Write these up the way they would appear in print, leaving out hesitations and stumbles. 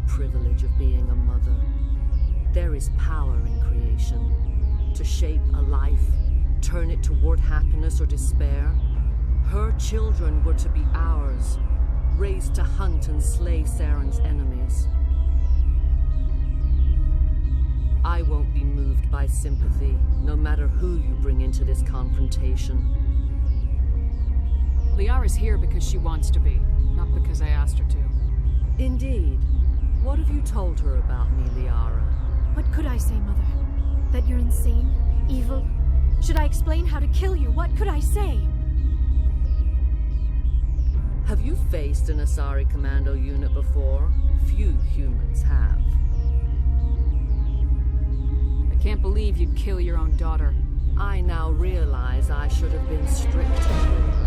privilege of being a mother. There is power in creation. To shape a life, turn it toward happiness or despair. Her children were to be ours, raised to hunt and slay Saren's enemies. I won't be moved by sympathy, no matter who you bring into this confrontation. Liara's here because she wants to be, not because I asked her to. Indeed. What have you told her about me, Liara? What could I say, Mother? That you're insane? Evil? Should I explain how to kill you? What could I say? Have you faced an Asari commando unit before? Few humans have. I can't believe you'd kill your own daughter. I now realize I should have been stricter.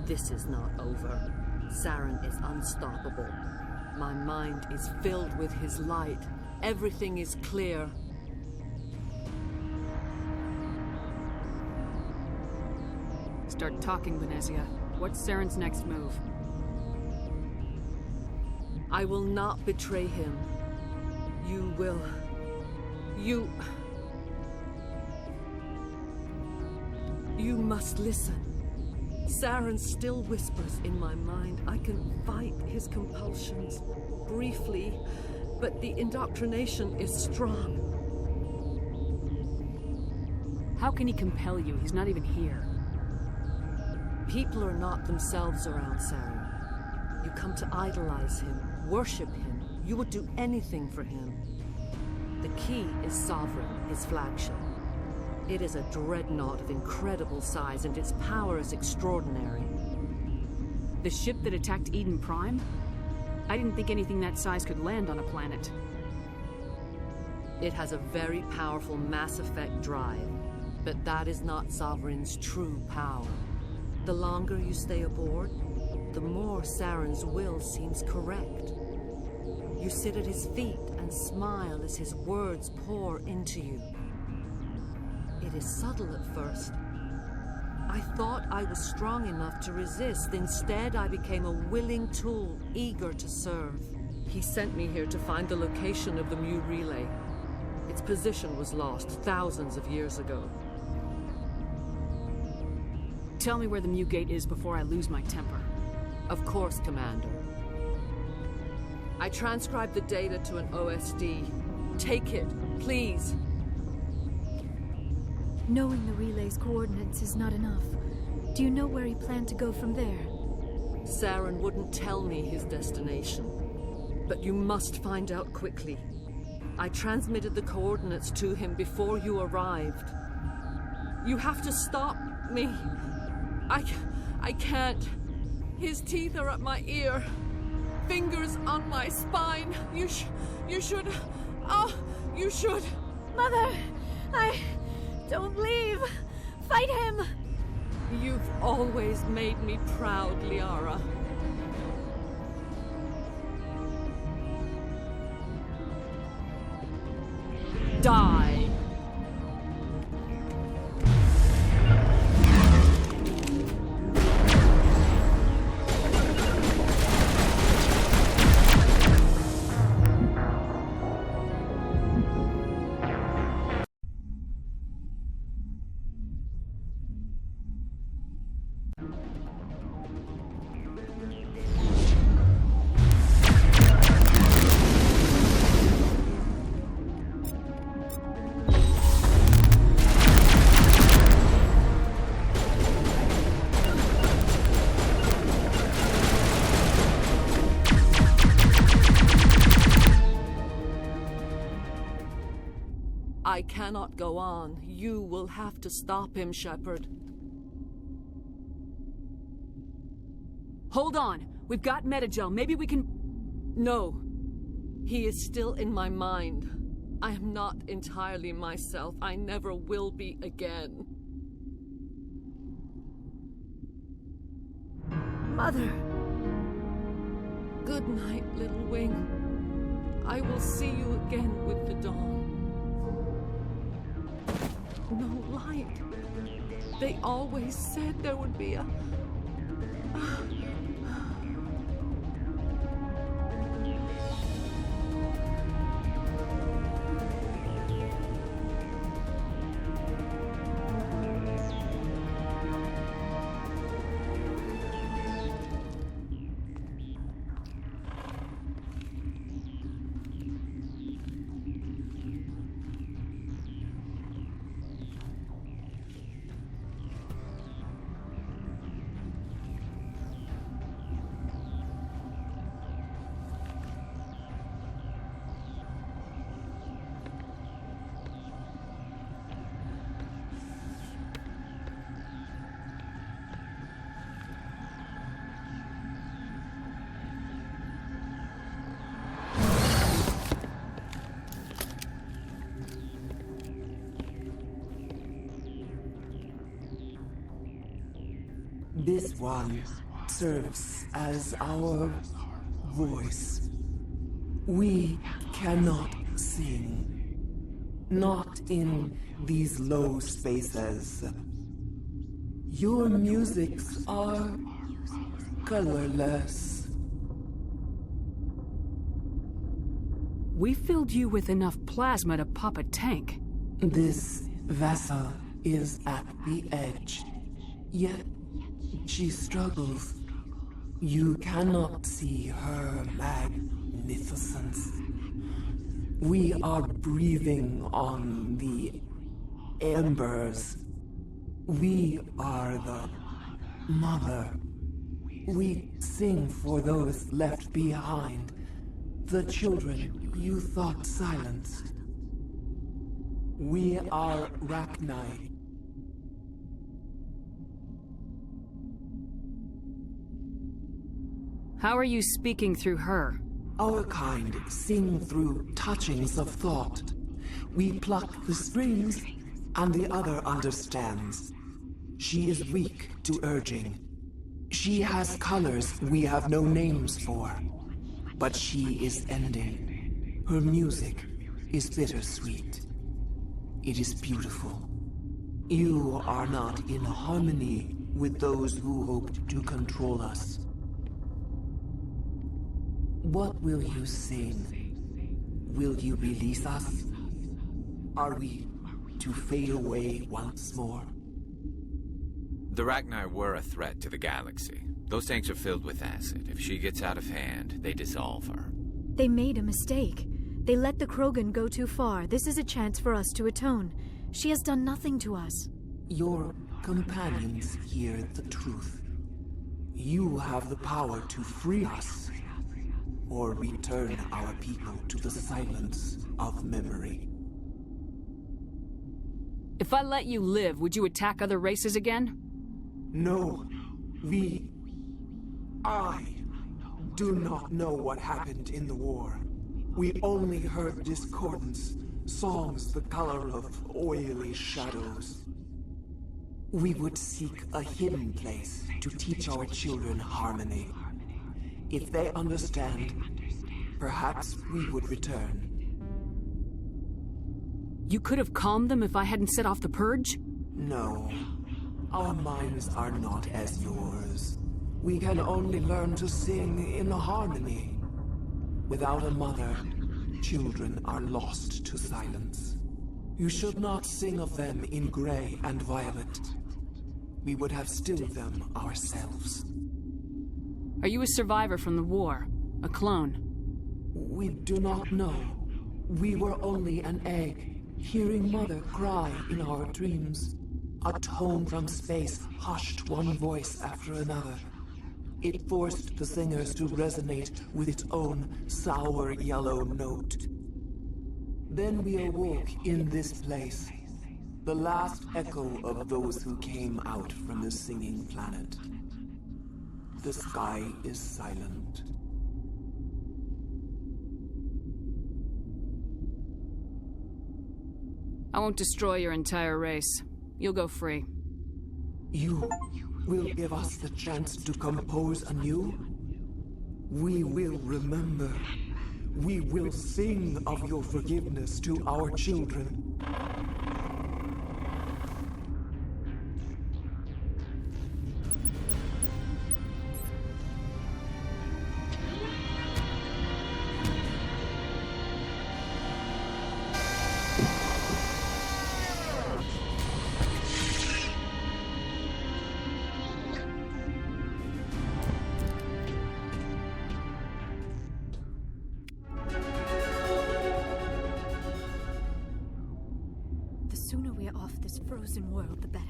This is not over. Saren is unstoppable. My mind is filled with his light. Everything is clear. Start talking, Venezia. What's Saren's next move? I will not betray him. You will. You must listen. Saren still whispers in my mind. I can fight his compulsions briefly, but the indoctrination is strong. How can he compel you? He's not even here. People are not themselves around Saren. You come to idolize him, worship him. You would do anything for him. The key is Sovereign, his flagship. It is a dreadnought of incredible size, and its power is extraordinary. The ship that attacked Eden Prime? I didn't think anything that size could land on a planet. It has a very powerful Mass Effect drive, but that is not Sovereign's true power. The longer you stay aboard, the more Saren's will seems correct. You sit at his feet and smile as his words pour into you. It is subtle at first. I thought I was strong enough to resist. Instead, I became a willing tool, eager to serve. He sent me here to find the location of the Mu relay. Its position was lost thousands of years ago. Tell me where the Mu gate is before I lose my temper. Of course, Commander. I transcribed the data to an OSD. Take it, please. Knowing the relay's coordinates is not enough. Do you know where he planned to go from there? Saren wouldn't tell me his destination. But you must find out quickly. I transmitted the coordinates to him before you arrived. You have to stop me. I can't. His teeth are at my ear. Fingers on my spine. You should... Oh, you should... Mother! Don't leave! Fight him! You've always made me proud, Liara. Die! I cannot go on. You will have to stop him, Shepard. Hold on! We've got Metagel. Maybe we can... No. He is still in my mind. I am not entirely myself. I never will be again. Mother! Good night, little wing. I will see you again with the dawn. No light. They always said there would be a... This one serves as our voice. We cannot sing. Not in these low spaces. Your musics are colorless. We filled you with enough plasma to pop a tank. This vessel is at the edge. Yet she struggles. You cannot see her magnificence. We are breathing on the embers. We are the mother. We sing for those left behind, the children you thought silenced. We are RACHNI. How are you speaking through her? Our kind sing through touchings of thought. We pluck the strings, and the other understands. She is weak to urging. She has colors we have no names for. But she is ending. Her music is bittersweet. It is beautiful. You are not in harmony with those who hoped to control us. What will you sing? Will you release us? Are we to fade away once more? The RACHNI were a threat to the galaxy. Those tanks are filled with acid. If she gets out of hand, they dissolve her. They made a mistake. They let the Krogan go too far. This is a chance for us to atone. She has done nothing to us. Your companions hear the truth. You have the power to free us, or return our people to the silence of memory. If I let you live, would you attack other races again? No, I do not know what happened in the war. We only heard discordance, songs the color of oily shadows. We would seek a hidden place to teach our children harmony. If they understand, perhaps we would return. You could have calmed them if I hadn't set off the purge? No, our minds are not as yours. We can only learn to sing in harmony. Without a mother, children are lost to silence. You should not sing of them in gray and violet. We would have stilled them ourselves. Are you a survivor from the war? A clone? We do not know. We were only an egg, hearing Mother cry in our dreams. A tone from space hushed one voice after another. It forced the singers to resonate with its own sour yellow note. Then we awoke in this place, the last echo of those who came out from the singing planet. The sky is silent. I won't destroy your entire race. You'll go free. You will give us the chance to compose anew? We will remember. We will sing of your forgiveness to our children. The sooner we're off this frozen world, the better.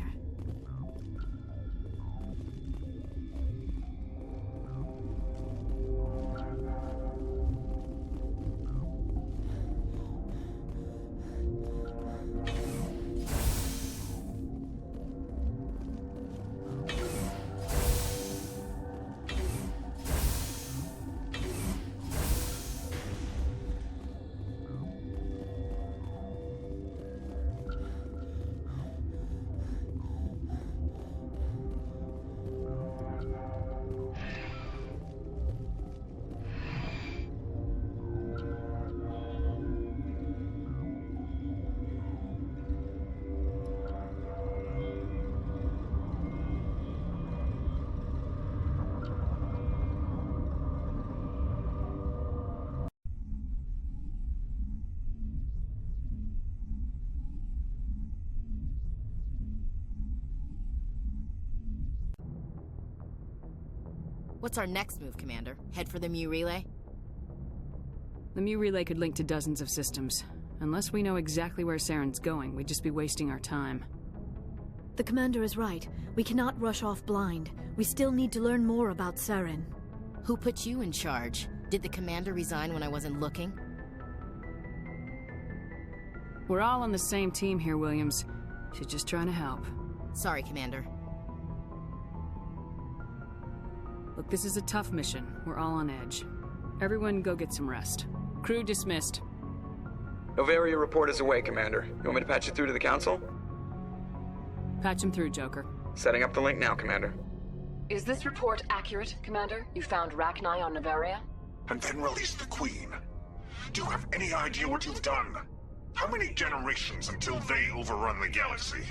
What's our next move, Commander? Head for the Mu relay? The Mu relay could link to dozens of systems. Unless we know exactly where Saren's going, we'd just be wasting our time. The commander is right. We cannot rush off blind. We still need to learn more about Saren. Who put you in charge? Did the commander resign when I wasn't looking? We're all on the same team here, Williams. She's just trying to help. Sorry, Commander. Look, this is a tough mission. We're all on edge. Everyone go get some rest. Crew dismissed. Novaria report is away, Commander. You want me to patch you through to the Council? Patch him through, Joker. Setting up the link now, Commander. Is this report accurate, Commander? You found RACHNI on Novaria? And then released the Queen. Do you have any idea what you've done? How many generations until they overrun the galaxy?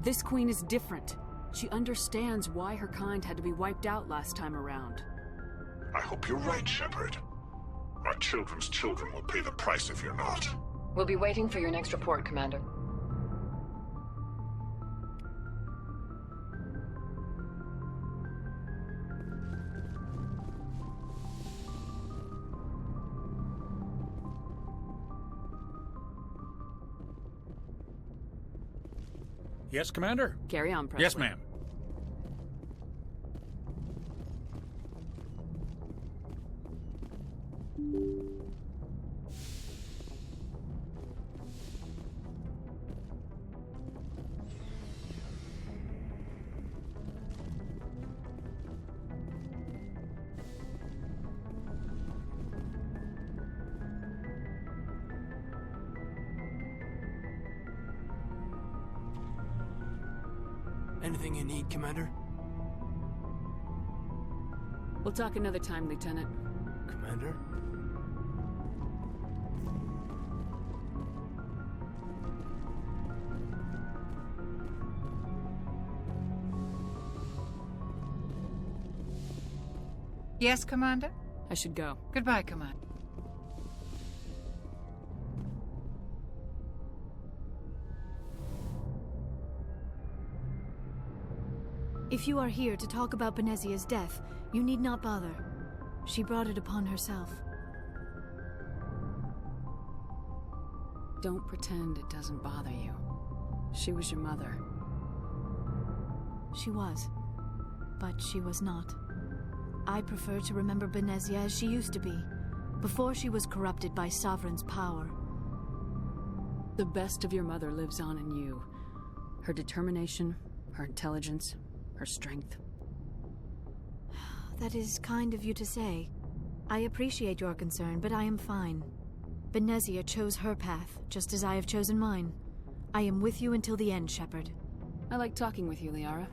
This queen is different. She understands why her kind had to be wiped out last time around. I hope you're right, Shepard. Our children's children will pay the price if you're not. We'll be waiting for your next report, Commander. Yes, Commander? Carry on, Presley. Yes, ma'am. Anything you need, Commander? We'll talk another time, Lieutenant. Commander? Yes, Commander? I should go. Goodbye, Commander. If you are here to talk about Benezia's death, you need not bother. She brought it upon herself. Don't pretend it doesn't bother you. She was your mother. She was. But she was not. I prefer to remember Benezia as she used to be, before she was corrupted by Sovereign's power. The best of your mother lives on in you. Her determination, her intelligence, her strength. That is kind of you to say. I appreciate your concern, but I am fine. Benezia chose her path, just as I have chosen mine. I am with you until the end, Shepard. I like talking with you, Liara,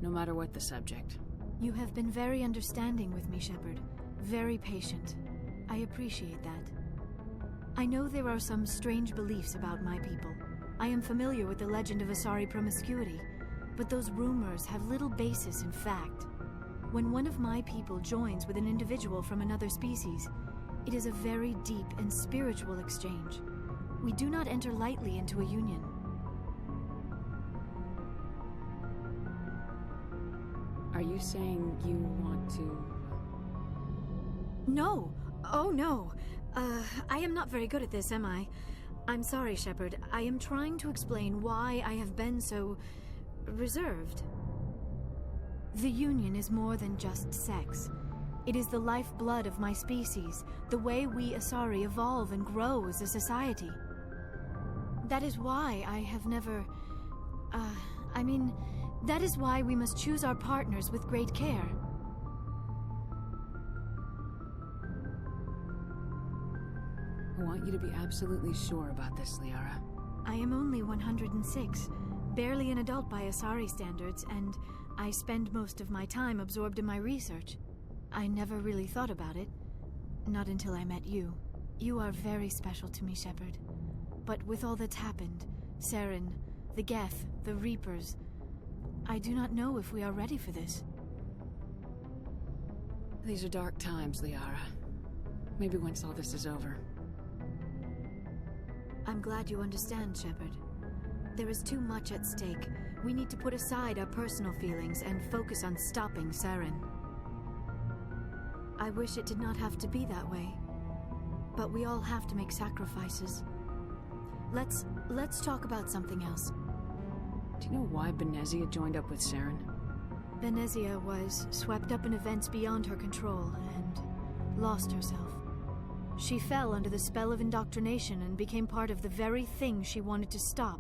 no matter what the subject. You have been very understanding with me, Shepard. Very patient. I appreciate that. I know there are some strange beliefs about my people. I am familiar with the legend of Asari promiscuity, but those rumors have little basis in fact. When one of my people joins with an individual from another species, it is a very deep and spiritual exchange. We do not enter lightly into a union. Are you saying you want to... No! Oh, no! I am not very good at this, am I? I'm sorry, Shepard. I am trying to explain why I have been so... reserved. The Union is more than just sex. It is the lifeblood of my species, the way we Asari evolve and grow as a society. That is why I have never... that is why we must choose our partners with great care. I want you to be absolutely sure about this, Liara. I am only 106, barely an adult by Asari standards, and I spend most of my time absorbed in my research. I never really thought about it. Not until I met you. You are very special to me, Shepard. But with all that's happened, Saren, the Geth, the Reapers, I do not know if we are ready for this. These are dark times, Liara. Maybe once all this is over. I'm glad you understand, Shepard. There is too much at stake. We need to put aside our personal feelings and focus on stopping Saren. I wish it did not have to be that way. But we all have to make sacrifices. Let's talk about something else. Do you know why Benezia joined up with Saren? Benezia was swept up in events beyond her control and lost herself. She fell under the spell of indoctrination and became part of the very thing she wanted to stop.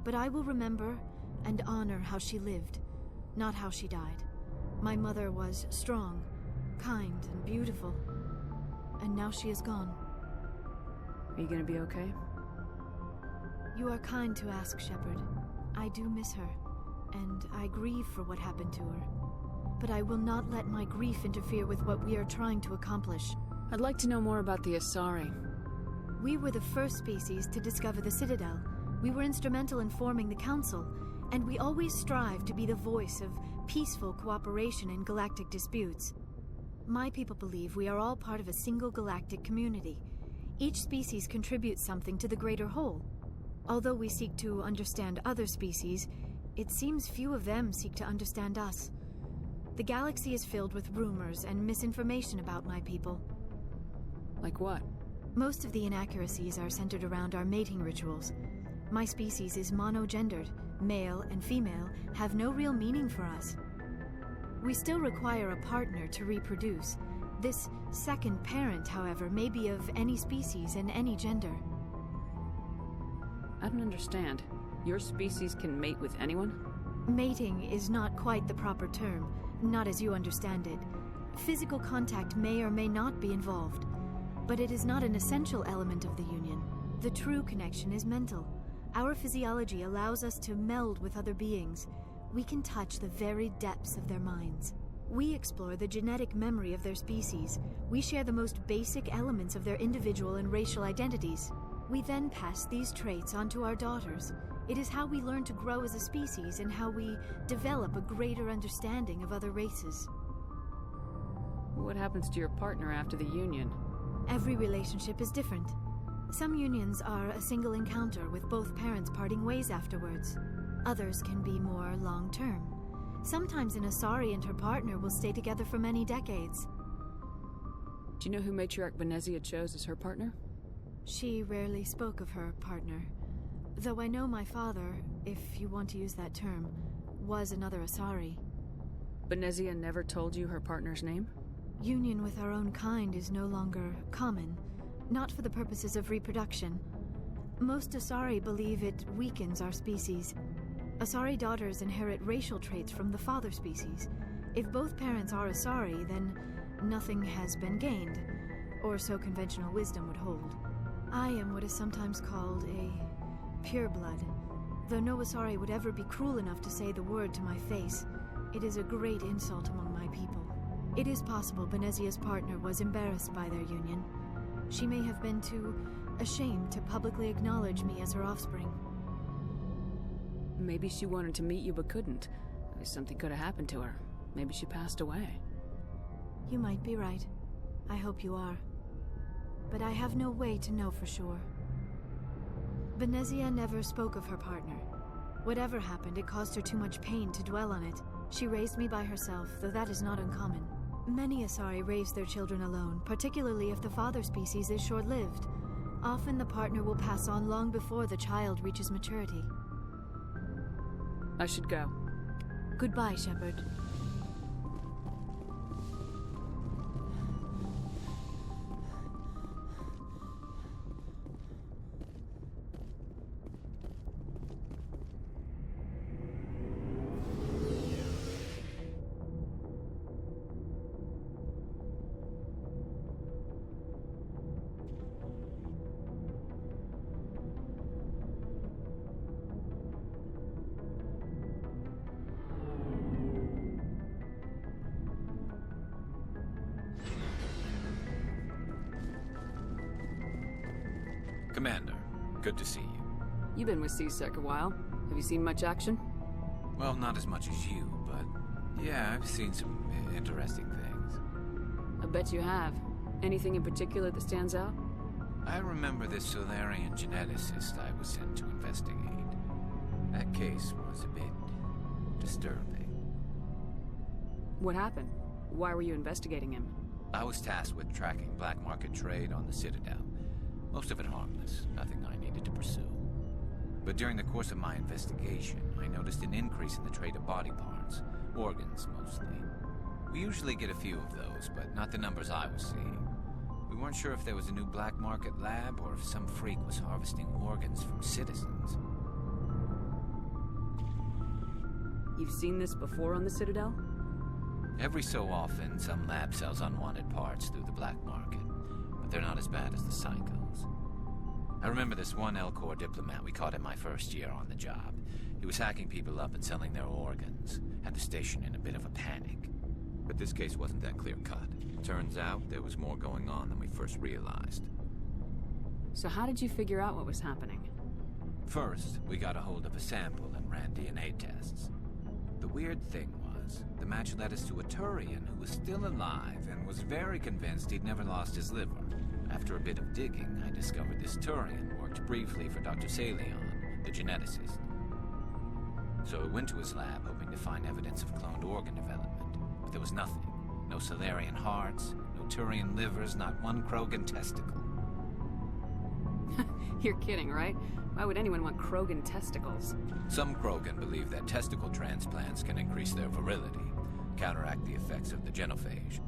But I will remember and honor how she lived, not how she died. My mother was strong, kind, and beautiful. And now she is gone. Are you gonna be okay? You are kind to ask, Shepard. I do miss her, and I grieve for what happened to her. But I will not let my grief interfere with what we are trying to accomplish. I'd like to know more about the Asari. We were the first species to discover the Citadel, We were instrumental in forming the Council, and we always strive to be the voice of peaceful cooperation in galactic disputes. My people believe we are all part of a single galactic community. Each species contributes something to the greater whole. Although we seek to understand other species, it seems few of them seek to understand us. The galaxy is filled with rumors and misinformation about my people. Like what? Most of the inaccuracies are centered around our mating rituals. My species is monogendered. Male and female have no real meaning for us. We still require a partner to reproduce. This second parent, however, may be of any species and any gender. I don't understand. Your species can mate with anyone? Mating is not quite the proper term, not as you understand it. Physical contact may or may not be involved, but it is not an essential element of the union. The true connection is mental. Our physiology allows us to meld with other beings. We can touch the very depths of their minds. We explore the genetic memory of their species. We share the most basic elements of their individual and racial identities. We then pass these traits on to our daughters. It is how we learn to grow as a species and how we develop a greater understanding of other races. What happens to your partner after the union? Every relationship is different. Some unions are a single encounter with both parents parting ways afterwards. Others can be more long-term. Sometimes an Asari and her partner will stay together for many decades. Do you know who Matriarch Benezia chose as her partner? She rarely spoke of her partner. Though I know my father, if you want to use that term, was another Asari. Benezia never told you her partner's name? Union with our own kind is no longer common, not for the purposes of reproduction. Most Asari believe it weakens our species. Asari daughters inherit racial traits from the father species. If both parents are Asari, then nothing has been gained, or so conventional wisdom would hold. I am what is sometimes called a pureblood, though no Asari would ever be cruel enough to say the word to my face. It is a great insult among my people. It is possible Benezia's partner was embarrassed by their union. She may have been too ashamed to publicly acknowledge me as her offspring. Maybe she wanted to meet you but couldn't. Something could have happened to her. Maybe she passed away. You might be right. I hope you are. But I have no way to know for sure. Benezia never spoke of her partner. Whatever happened, it caused her too much pain to dwell on it. She raised me by herself, though that is not uncommon. Many Asari raise their children alone, particularly if the father species is short-lived. Often the partner will pass on long before the child reaches maturity. I should go. Goodbye, Shepard. Commander, good to see you. You've been with CSEC a while. Have you seen much action? Well, not as much as you, but yeah, I've seen some interesting things. I bet you have. Anything in particular that stands out? I remember this Solarian geneticist I was sent to investigate. That case was a bit disturbing. What happened? Why were you investigating him? I was tasked with tracking black market trade on the Citadel. Most of it harmless, nothing I needed to pursue. But during the course of my investigation, I noticed an increase in the trade of body parts, organs mostly. We usually get a few of those, but not the numbers I was seeing. We weren't sure if there was a new black market lab or if some freak was harvesting organs from citizens. You've seen this before on the Citadel? Every so often, some lab sells unwanted parts through the black market, but they're not as bad as the cycles. I remember this one L-Corps diplomat we caught in my first year on the job. He was hacking people up and selling their organs, had the station in a bit of a panic. But this case wasn't that clear-cut. Turns out there was more going on than we first realized. So how did you figure out what was happening? First, we got a hold of a sample and ran DNA tests. The weird thing was, the match led us to a Turian who was still alive and was very convinced he'd never lost his liver. After a bit of digging, I discovered this Turian worked briefly for Dr. Saleon, the geneticist. So we went to his lab hoping to find evidence of cloned organ development, but there was nothing. No Salarian hearts, no Turian livers, not one Krogan testicle. You're kidding, right? Why would anyone want Krogan testicles? Some Krogan believe that testicle transplants can increase their virility, counteract the effects of the genophage.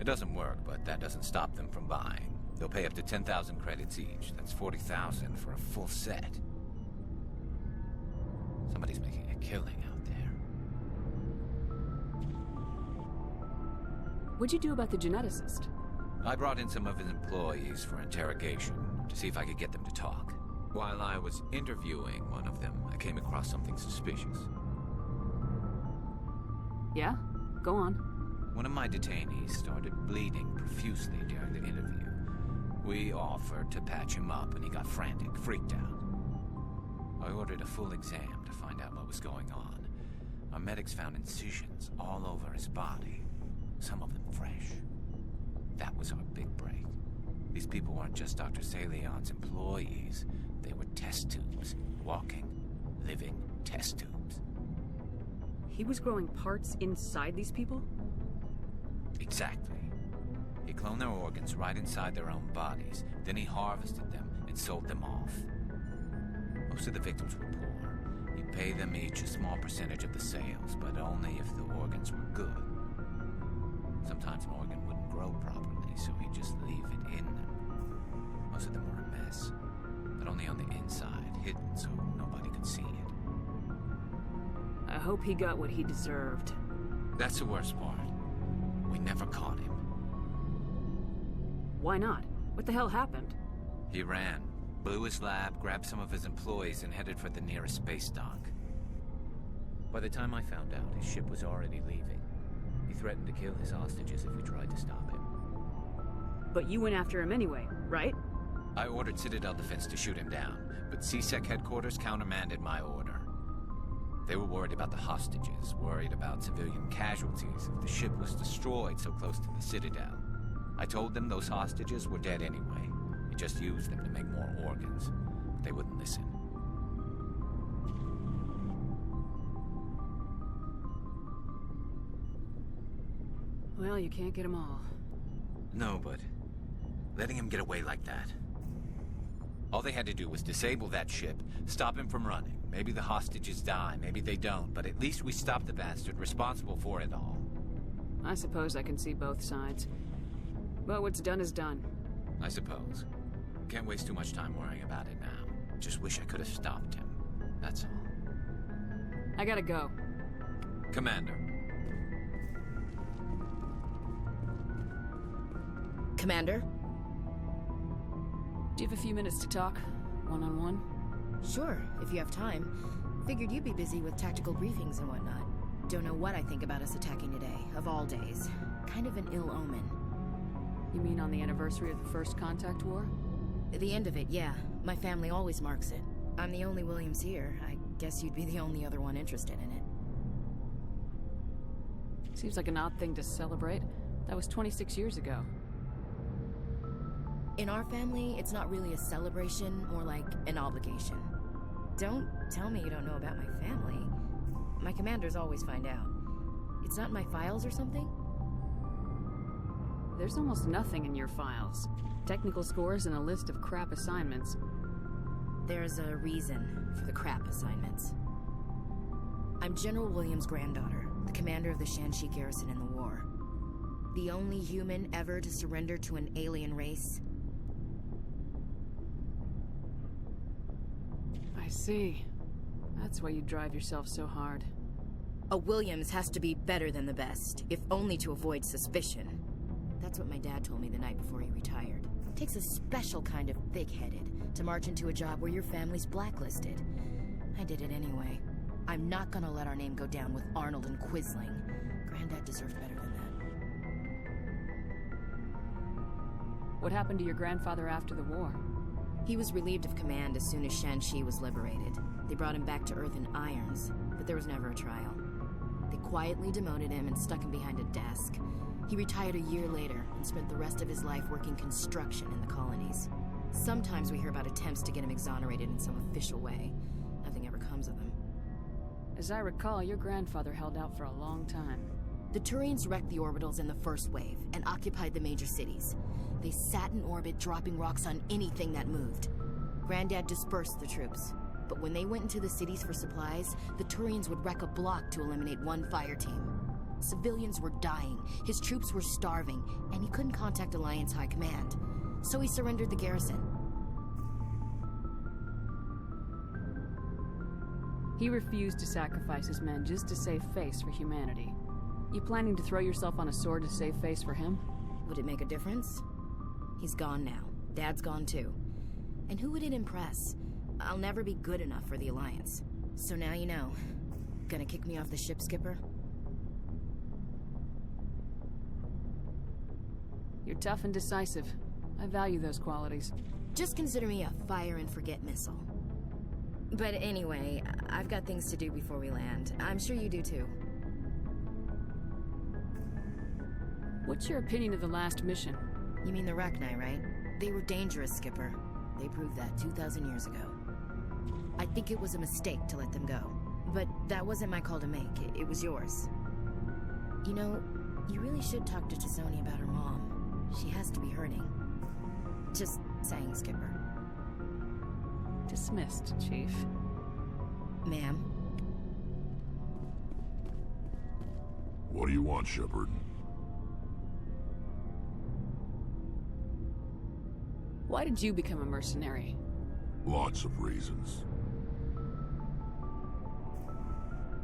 It doesn't work, but that doesn't stop them from buying. They'll pay up to 10,000 credits each. That's 40,000 for a full set. Somebody's making a killing out there. What'd you do about the geneticist? I brought in some of his employees for interrogation to see if I could get them to talk. While I was interviewing one of them, I came across something suspicious. Yeah? Go on. One of my detainees started bleeding profusely during the interview. We offered to patch him up, and he got frantic, freaked out. I ordered a full exam to find out what was going on. Our medics found incisions all over his body, some of them fresh. That was our big break. These people weren't just Dr. Saleon's employees. They were test tubes. Walking, living test tubes. He was growing parts inside these people? Exactly. He cloned their organs right inside their own bodies. Then he harvested them and sold them off. Most of the victims were poor. He'd pay them each a small percentage of the sales, but only if the organs were good. Sometimes an organ wouldn't grow properly, so he'd just leave it in them. Most of them were a mess, but only on the inside, hidden so nobody could see it. I hope he got what he deserved. That's the worst part. We never caught him. Why not? What the hell happened? He ran, blew his lab, grabbed some of his employees, and headed for the nearest space dock. By the time I found out, his ship was already leaving. He threatened to kill his hostages if we tried to stop him. But you went after him anyway, right? I ordered Citadel Defense to shoot him down, but CSEC headquarters countermanded my order. They were worried about the hostages, worried about civilian casualties if the ship was destroyed so close to the Citadel. I told them those hostages were dead anyway. We just used them to make more organs. But they wouldn't listen. Well, you can't get them all. No, but letting him get away like that. All they had to do was disable that ship, stop him from running. Maybe the hostages die, maybe they don't, but at least we stopped the bastard responsible for it all. I suppose I can see both sides. But what's done is done. I suppose. Can't waste too much time worrying about it now. Just wish I could have stopped him. That's all. I gotta go. Commander. Commander? Do you have a few minutes to talk? One-on-one? Sure, if you have time. Figured you'd be busy with tactical briefings and whatnot. Don't know what I think about us attacking today, of all days. Kind of an ill omen. You mean on the anniversary of the First Contact War? At the end of it, yeah. My family always marks it. I'm the only Williams here. I guess you'd be the only other one interested in it. Seems like an odd thing to celebrate. That was 26 years ago. In our family, it's not really a celebration, more like an obligation. Don't tell me you don't know about my family. My commanders always find out. It's not in my files or something? There's almost nothing in your files. Technical scores and a list of crap assignments. There's a reason for the crap assignments. I'm General Williams' granddaughter, the commander of the Shanxi garrison in the war. The only human ever to surrender to an alien race. I see. That's why you drive yourself so hard. A Williams has to be better than the best, if only to avoid suspicion. That's what my dad told me the night before he retired. Takes a special kind of thick-headed to march into a job where your family's blacklisted. I did it anyway. I'm not gonna let our name go down with Arnold and Quisling. Granddad deserved better than that. What happened to your grandfather after the war? He was relieved of command as soon as Shanxi was liberated. They brought him back to Earth in irons, but there was never a trial. They quietly demoted him and stuck him behind a desk. He retired a year later and spent the rest of his life working construction in the colonies. Sometimes we hear about attempts to get him exonerated in some official way. Nothing ever comes of them. As I recall, your grandfather held out for a long time. The Turians wrecked the orbitals in the first wave and occupied the major cities. They sat in orbit, dropping rocks on anything that moved. Granddad dispersed the troops, but when they went into the cities for supplies, the Turians would wreck a block to eliminate one fire team. Civilians were dying, his troops were starving, and he couldn't contact Alliance High Command. So he surrendered the garrison. He refused to sacrifice his men just to save face for humanity. You planning to throw yourself on a sword to save face for him? Would it make a difference? He's gone now. Dad's gone too. And who would it impress? I'll never be good enough for the Alliance. So now you know. Gonna kick me off the ship, Skipper? You're tough and decisive. I value those qualities. Just consider me a fire-and-forget missile. But anyway, I've got things to do before we land. I'm sure you do too. What's your opinion of the last mission? You mean the RACHNI, right? They were dangerous, Skipper. They proved that 2,000 years ago. I think it was a mistake to let them go. But that wasn't my call to make. It was yours. You know, you really should talk to Tizoni about her mom. She has to be hurting. Just saying, Skipper. Dismissed, Chief. Ma'am? What do you want, Shepard? Why did you become a mercenary? Lots of reasons.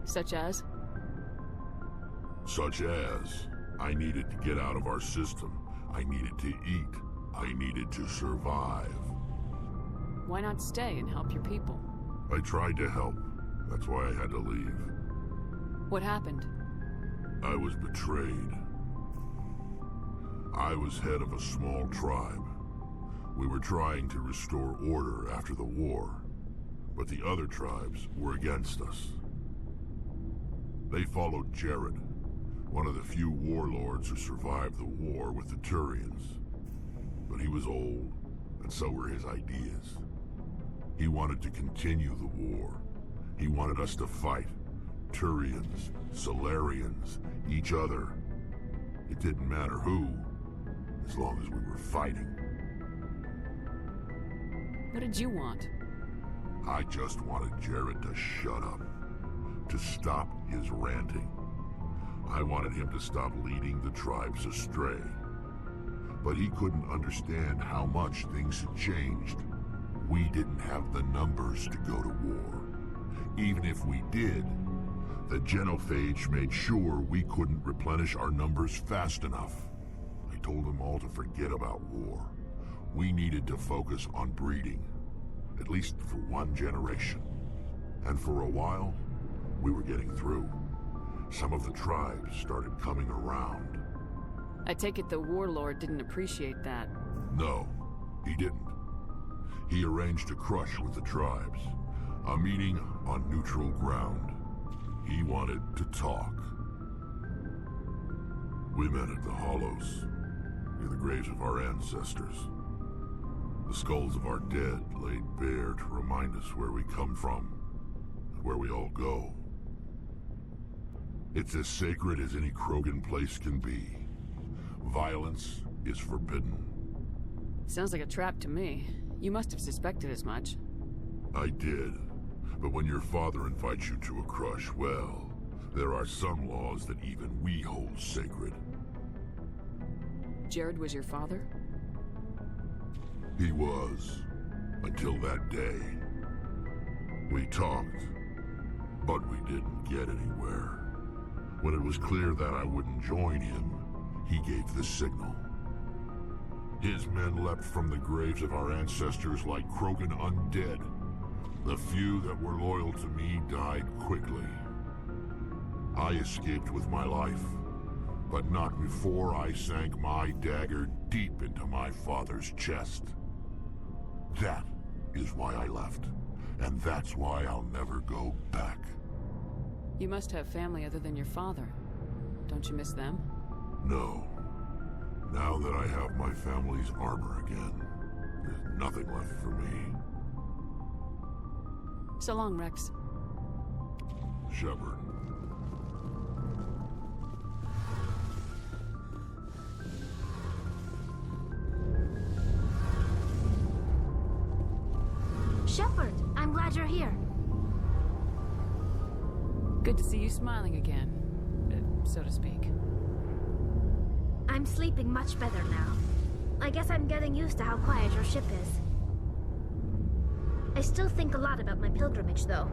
Such as? Such as, I needed to get out of our system. I needed to eat. I needed to survive. Why not stay and help your people? I tried to help. That's why I had to leave. What happened? I was betrayed. I was head of a small tribe. We were trying to restore order after the war, but the other tribes were against us. They followed Jared, one of the few warlords who survived the war with the Turians. But he was old, and so were his ideas. He wanted to continue the war. He wanted us to fight. Turians, Solarians, each other. It didn't matter who, as long as we were fighting. What did you want? I just wanted Jared to shut up, to stop his ranting. I wanted him to stop leading the tribes astray. But he couldn't understand how much things had changed. We didn't have the numbers to go to war. Even if we did, the genophage made sure we couldn't replenish our numbers fast enough. I told them all to forget about war. We needed to focus on breeding, at least for one generation. And for a while, we were getting through. Some of the tribes started coming around. I take it the warlord didn't appreciate that. No, he didn't. He arranged a crush with the tribes, a meeting on neutral ground. He wanted to talk. We met at the Hollows, near the graves of our ancestors. The skulls of our dead laid bare to remind us where we come from and where we all go. It's as sacred as any Krogan place can be. Violence is forbidden. Sounds like a trap to me. You must have suspected as much. I did. But when your father invites you to a crush, well, there are some laws that even we hold sacred. Jared was your father? He was, until that day. We talked, but we didn't get anywhere. When it was clear that I wouldn't join him, he gave the signal. His men leapt from the graves of our ancestors like Krogan undead. The few that were loyal to me died quickly. I escaped with my life, but not before I sank my dagger deep into my father's chest. That is why I left. And that's why I'll never go back. You must have family other than your father. Don't you miss them? No. Now that I have my family's armor again, there's nothing left for me. So long, Rex. Shepard. Shepard, I'm glad you're here. Good to see you smiling again, so to speak. I'm sleeping much better now. I guess I'm getting used to how quiet your ship is. I still think a lot about my pilgrimage, though.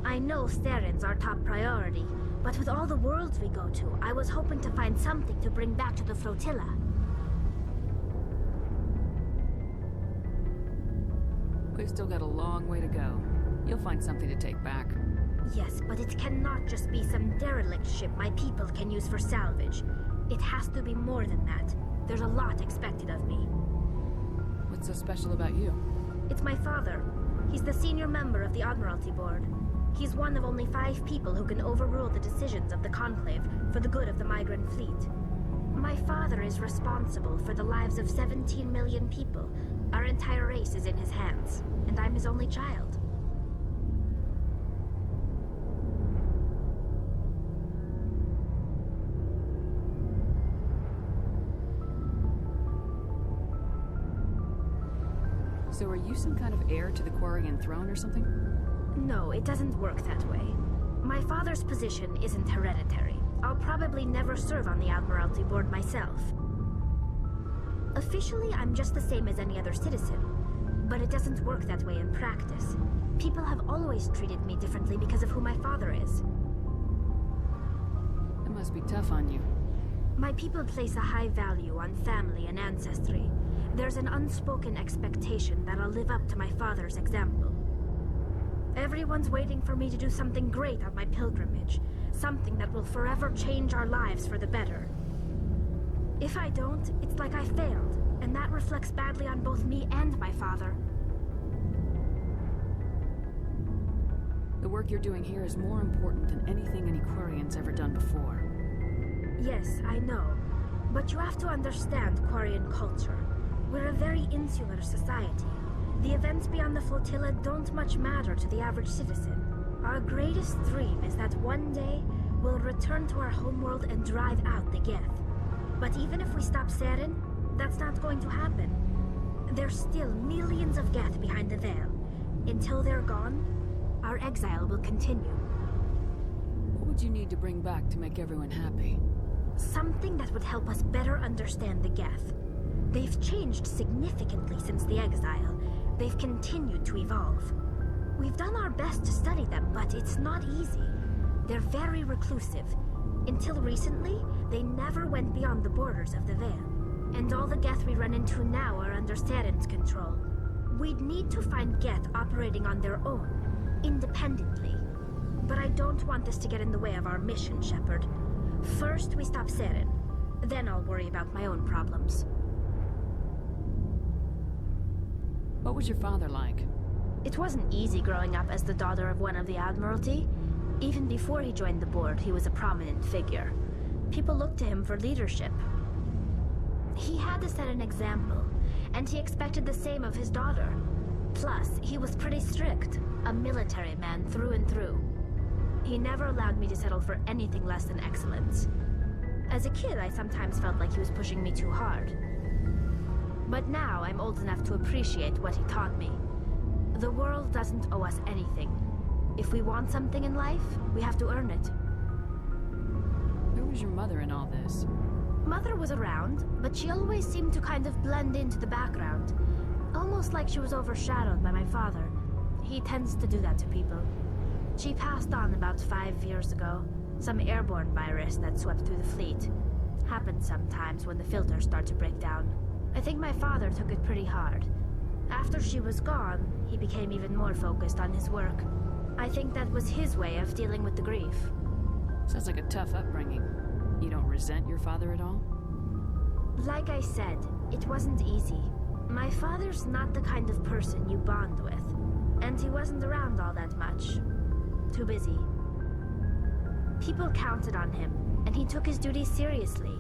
I know Theron's our top priority, but with all the worlds we go to, I was hoping to find something to bring back to the flotilla. We've still got a long way to go. You'll find something to take back. Yes, but it cannot just be some derelict ship my people can use for salvage. It has to be more than that. There's a lot expected of me. What's so special about you? It's my father. He's the senior member of the Admiralty Board. He's one of only 5 people who can overrule the decisions of the Conclave for the good of the migrant fleet. My father is responsible for the lives of 17 million people. Our entire race is in his hands, and I'm his only child. So are you some kind of heir to the Quarian throne or something? No, it doesn't work that way. My father's position isn't hereditary. I'll probably never serve on the Admiralty Board myself. Officially, I'm just the same as any other citizen, but it doesn't work that way in practice. People have always treated me differently because of who my father is. It must be tough on you. My people place a high value on family and ancestry. There's an unspoken expectation that I'll live up to my father's example. Everyone's waiting for me to do something great on my pilgrimage, something that will forever change our lives for the better. If I don't, it's like I failed, and that reflects badly on both me and my father. The work you're doing here is more important than anything any Quarian's ever done before. Yes, I know. But you have to understand Quarian culture. We're a very insular society. The events beyond the flotilla don't much matter to the average citizen. Our greatest dream is that one day we'll return to our homeworld and drive out the Geth. But even if we stop Saren, that's not going to happen. There's still millions of Geth behind the veil. Until they're gone, our exile will continue. What would you need to bring back to make everyone happy? Something that would help us better understand the Geth. They've changed significantly since the exile. They've continued to evolve. We've done our best to study them, but it's not easy. They're very reclusive. Until recently, they never went beyond the borders of the Veil. And all the Geth we run into now are under Saren's control. We'd need to find Geth operating on their own, independently. But I don't want this to get in the way of our mission, Shepard. First, we stop Saren. Then I'll worry about my own problems. What was your father like? It wasn't easy growing up as the daughter of one of the Admiralty. Even before he joined the board, he was a prominent figure. People looked to him for leadership. He had to set an example, and he expected the same of his daughter. Plus, he was pretty strict, a military man through and through. He never allowed me to settle for anything less than excellence. As a kid, I sometimes felt like he was pushing me too hard. But now I'm old enough to appreciate what he taught me. The world doesn't owe us anything. If we want something in life, we have to earn it. Where was your mother in all this? Mother was around, but she always seemed to kind of blend into the background. Almost like she was overshadowed by my father. He tends to do that to people. She passed on about 5 years ago. Some airborne virus that swept through the fleet. Happens sometimes when the filters start to break down. I think my father took it pretty hard. After she was gone, he became even more focused on his work. I think that was his way of dealing with the grief. Sounds like a tough upbringing. You don't resent your father at all? Like I said, it wasn't easy. My father's not the kind of person you bond with, and he wasn't around all that much. Too busy. People counted on him, and he took his duties seriously.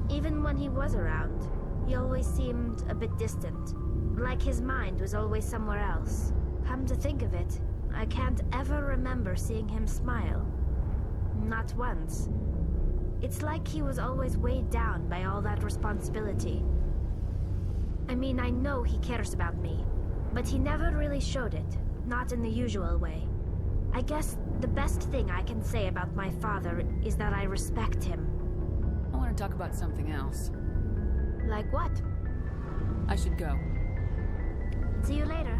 Even when he was around, he always seemed a bit distant, like his mind was always somewhere else. Come to think of it, I can't ever remember seeing him smile. Not once. It's like he was always weighed down by all that responsibility. I mean, I know he cares about me, but he never really showed it, not in the usual way. I guess the best thing I can say about my father is that I respect him. I want to talk about something else. Like what? I should go. See you later.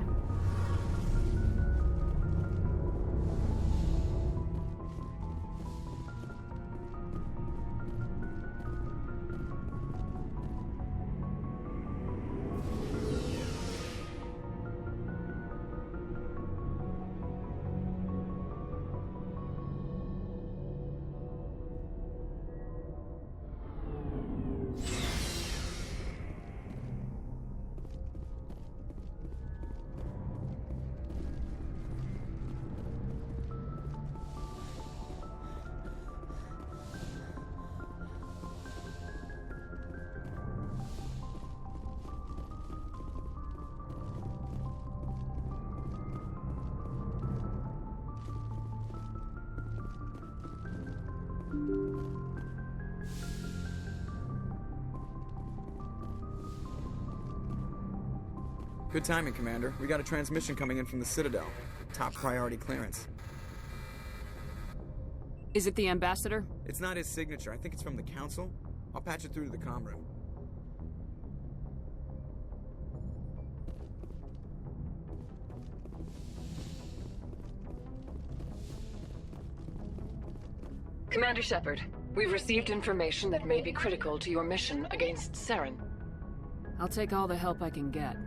Good timing, Commander. We got a transmission coming in from the Citadel. Top priority clearance. Is it the ambassador? It's not his signature. I think it's from the Council. I'll patch it through to the comm room. Commander Shepard, we've received information that may be critical to your mission against Saren. I'll take all the help I can get.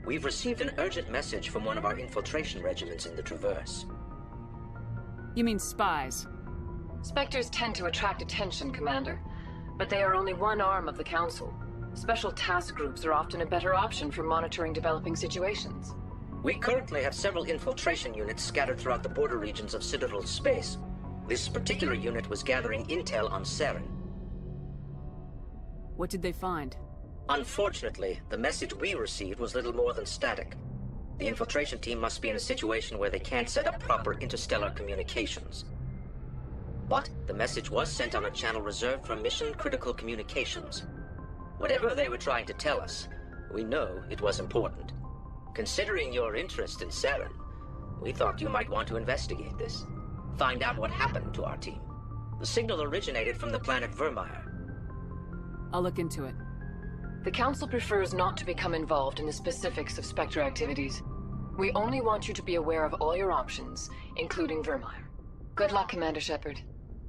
We've received an urgent message from one of our infiltration regiments in the Traverse. You mean spies? Spectres tend to attract attention, Commander, but they are only one arm of the Council. Special task groups are often a better option for monitoring developing situations. We currently have several infiltration units scattered throughout the border regions of Citadel space. This particular unit was gathering intel on Saren. What did they find? Unfortunately, the message we received was little more than static. The infiltration team must be in a situation where they can't set up proper interstellar communications. But the message was sent on a channel reserved for mission-critical communications. Whatever they were trying to tell us, we know it was important. Considering your interest in Saren, we thought you might want to investigate this. Find out what happened to our team. The signal originated from the planet Vermeer. I'll look into it. The Council prefers not to become involved in the specifics of Spectre activities. We only want you to be aware of all your options, including Vermeer. Good luck, Commander Shepard.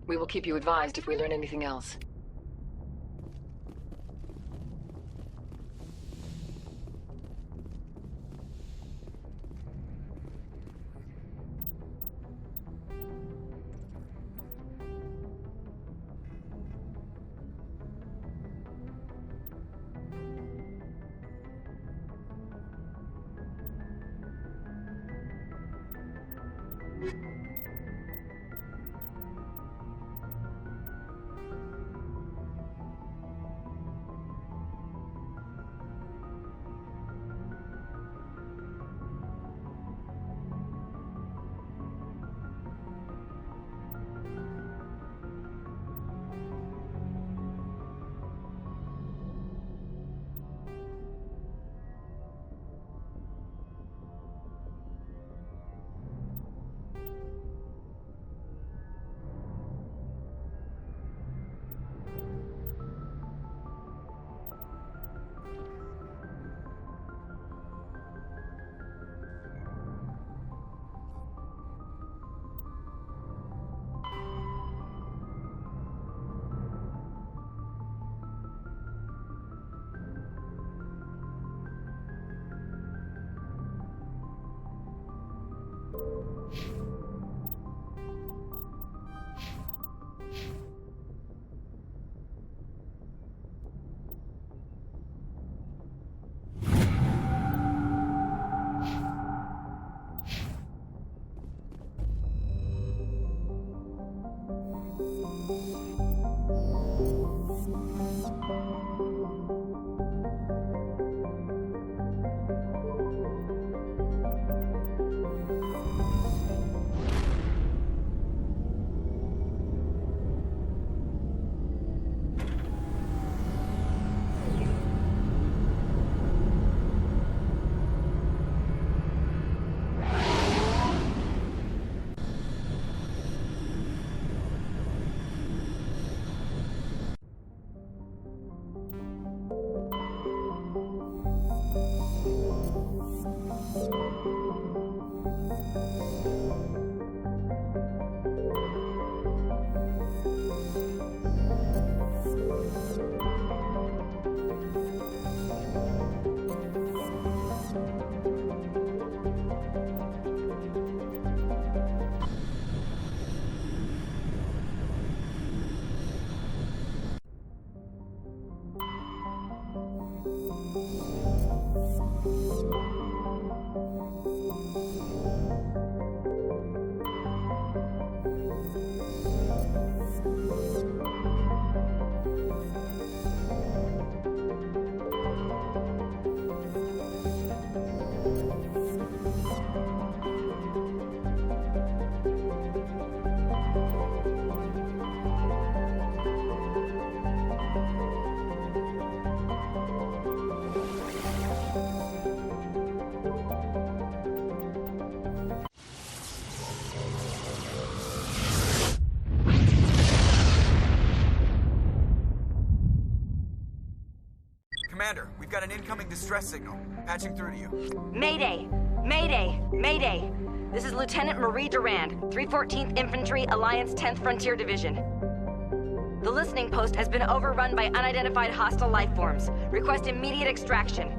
We will keep you advised if we learn anything else. Commander, we've got an incoming distress signal. Patching through to you. Mayday! Mayday! Mayday! This is Lieutenant Marie Durand, 314th Infantry, Alliance 10th Frontier Division. The listening post has been overrun by unidentified hostile life forms. Request immediate extraction.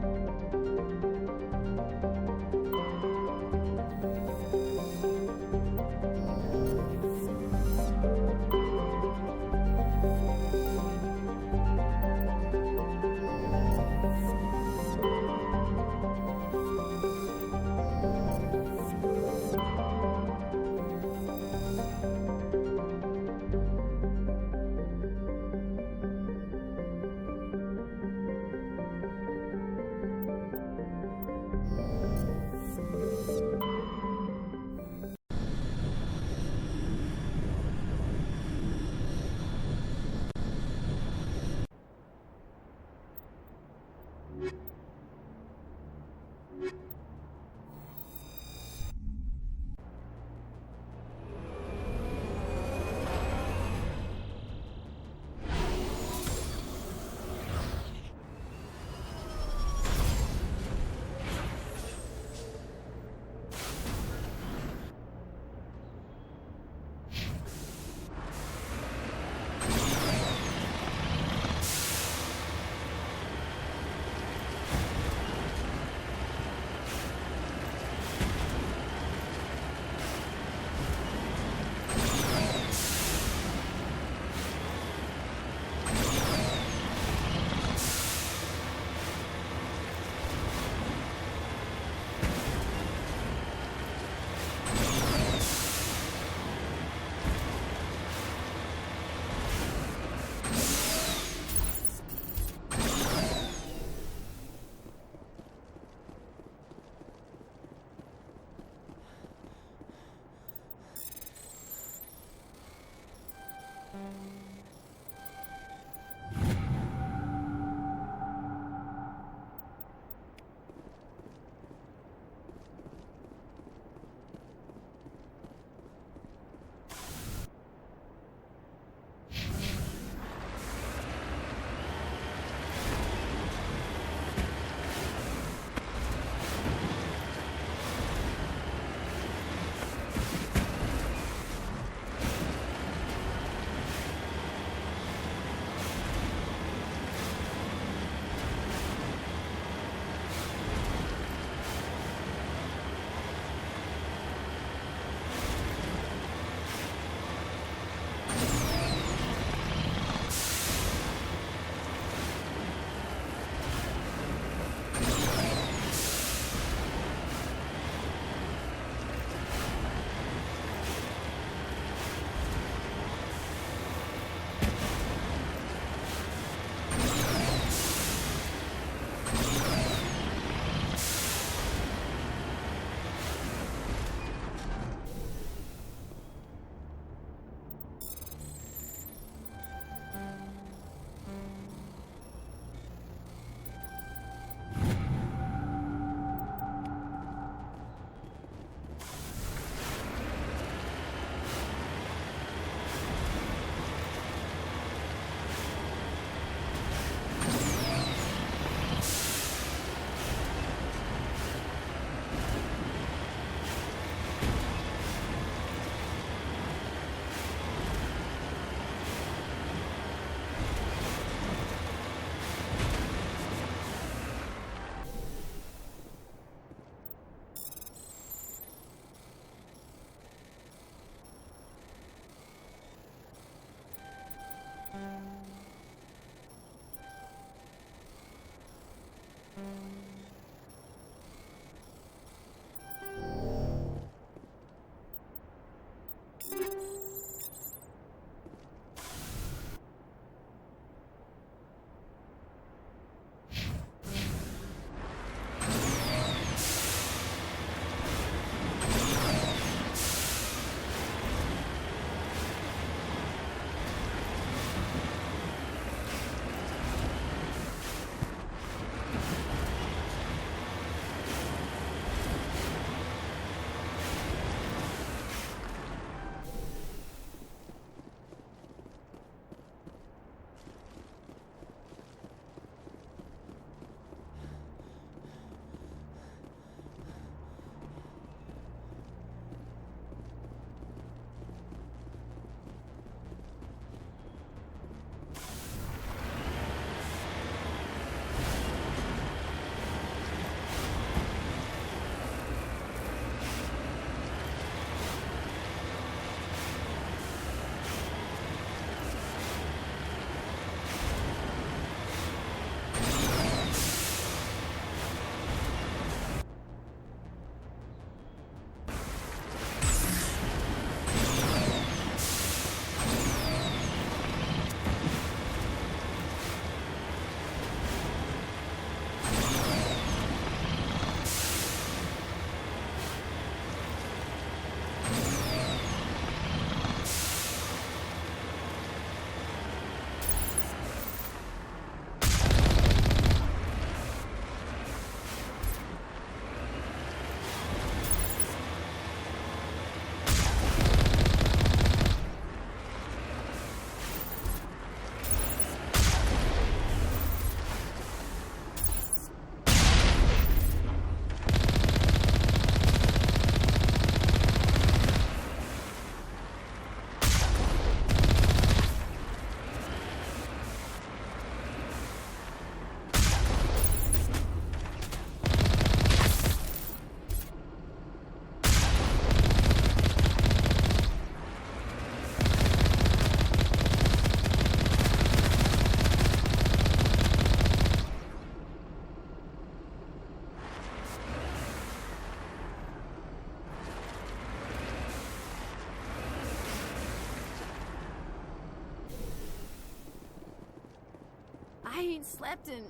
I ain't slept in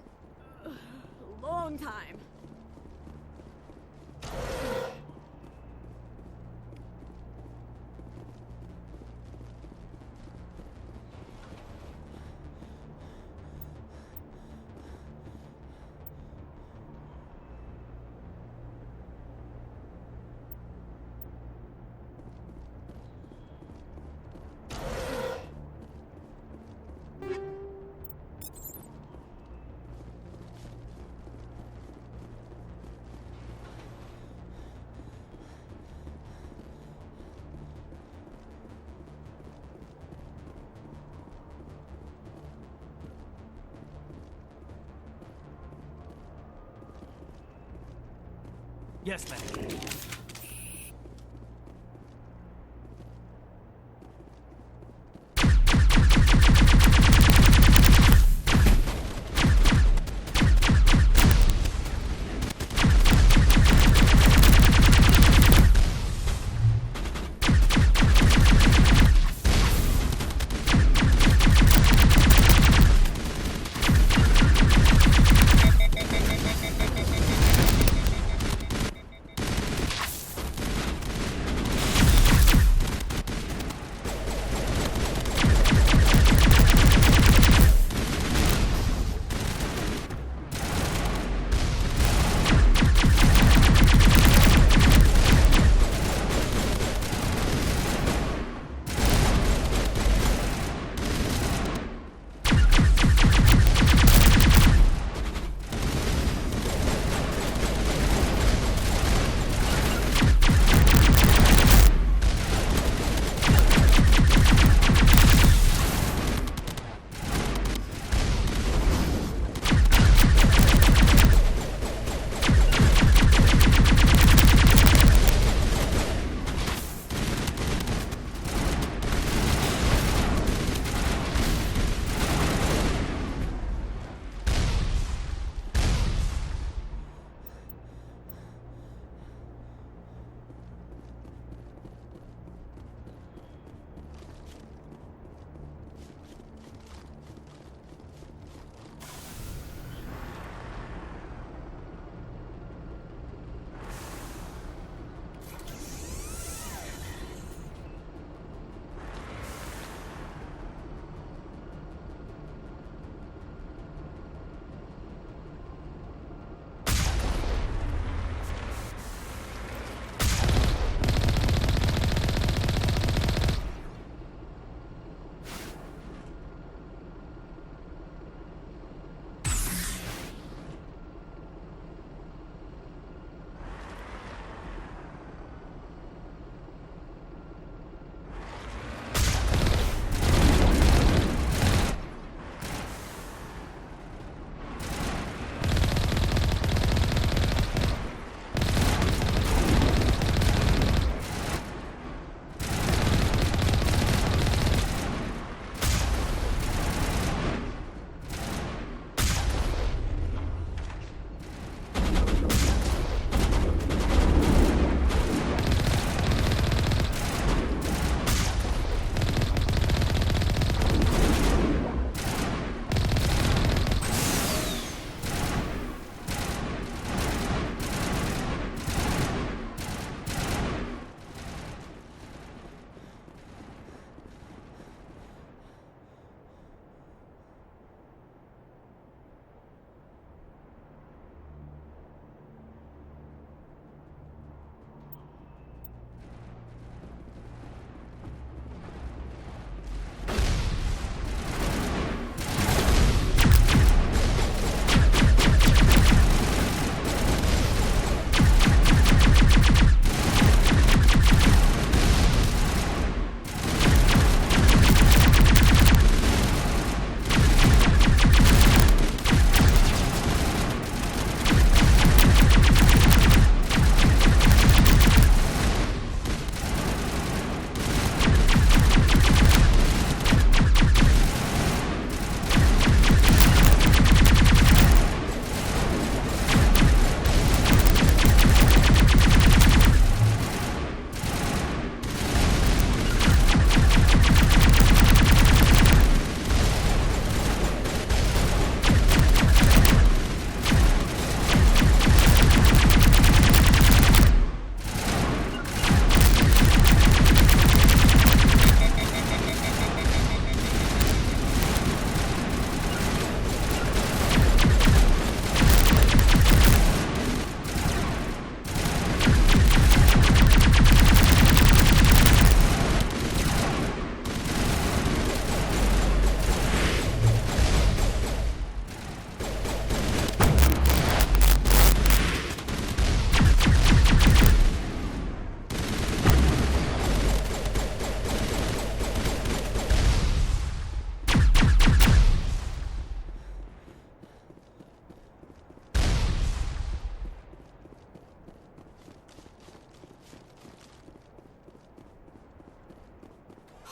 a long time. Yes, ma'am.